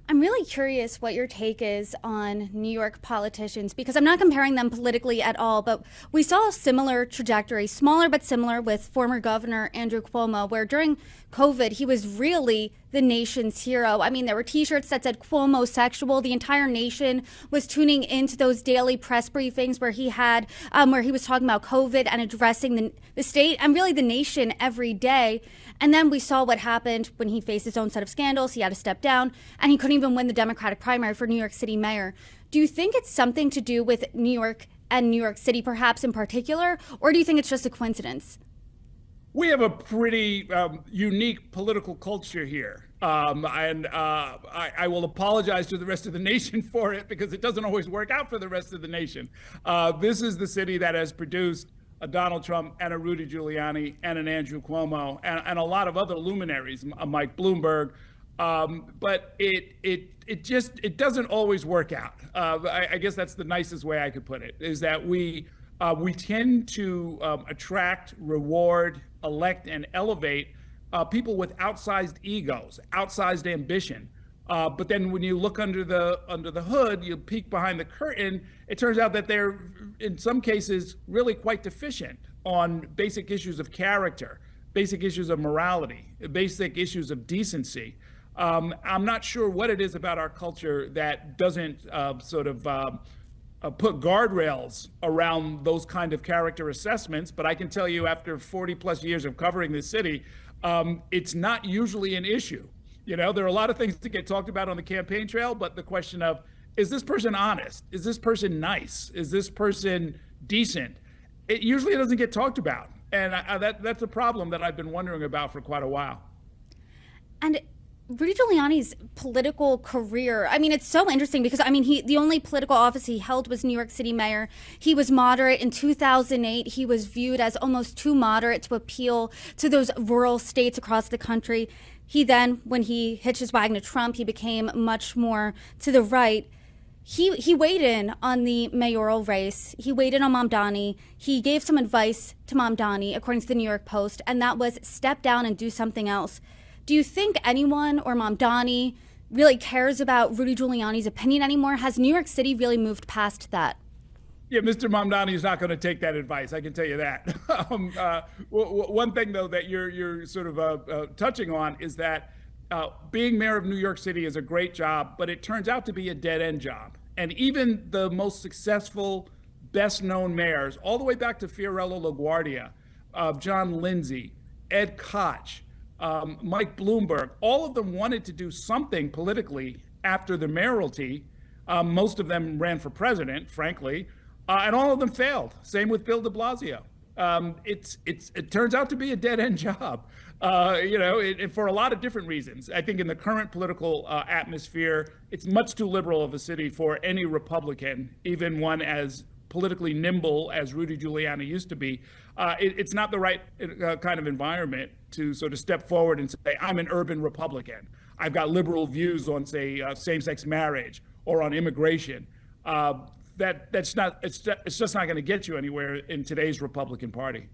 I'm really curious what your take is on New York politicians because I'm not comparing them politically at all, but we saw a similar trajectory, smaller but similar, with former Governor Andrew Cuomo, where during COVID, he was really the nation's hero. I mean, there were t-shirts that said Cuomo sexual. The entire nation was tuning into those daily press briefings where he was talking about COVID and addressing the state and really the nation every day. And then we saw what happened when he faced his own set of scandals. He had to step down, and he couldn't even win the Democratic primary for New York City mayor. Do you think it's something to do with New York and New York City, perhaps in particular, or do you think it's just a coincidence? We have a pretty unique political culture here. I will apologize to the rest of the nation for it because it doesn't always work out for the rest of the nation. This is the city that has produced a Donald Trump and a Rudy Giuliani and an Andrew Cuomo and a lot of other luminaries, Mike Bloomberg. But it doesn't always work out. I guess that's the nicest way I could put it, is that we tend to attract, reward, elect, and elevate people with outsized egos, outsized ambition. But then when you look under the hood, you peek behind the curtain, it turns out that they're, in some cases, really quite deficient on basic issues of character, basic issues of morality, basic issues of decency. I'm not sure what it is about our culture that doesn't put guardrails around those kind of character assessments. But I can tell you, after 40 plus years of covering this city, it's not usually an issue. You know, there are a lot of things that get talked about on the campaign trail, but the question of, is this person honest? Is this person nice? Is this person decent? It usually doesn't get talked about. And that's a problem that I've been wondering about for quite a while. And Rudy Giuliani's political career, I mean, it's so interesting because, I mean, the only political office he held was New York City mayor. He was moderate. In 2008, he was viewed as almost too moderate to appeal to those rural states across the country. He then, when he hitched his wagon to Trump, he became much more to the right. He weighed in on the mayoral race. He weighed in on Mamdani. He gave some advice to Mamdani, according to the New York Post, and that was step down and do something else. Do you think anyone or Mamdani really cares about Rudy Giuliani's opinion anymore? Has New York City really moved past that? Yeah, Mr. Mamdani is not going to take that advice. I can tell you that. One thing, though, that you're sort of touching on is that being mayor of New York City is a great job, but it turns out to be a dead-end job. And even the most successful, best-known mayors, all the way back to Fiorello LaGuardia, John Lindsay, Ed Koch, Mike Bloomberg, all of them wanted to do something politically after the mayoralty. Most of them ran for president, frankly, and all of them failed. Same with Bill de Blasio. It turns out to be a dead-end job, for a lot of different reasons. I think in the current political atmosphere, it's much too liberal of a city for any Republican, even one as politically nimble as Rudy Giuliani used to be. It's not the right kind of environment to sort of step forward and say, I'm an urban Republican. I've got liberal views on, say, same-sex marriage or on immigration. It's just not going to get you anywhere in today's Republican Party.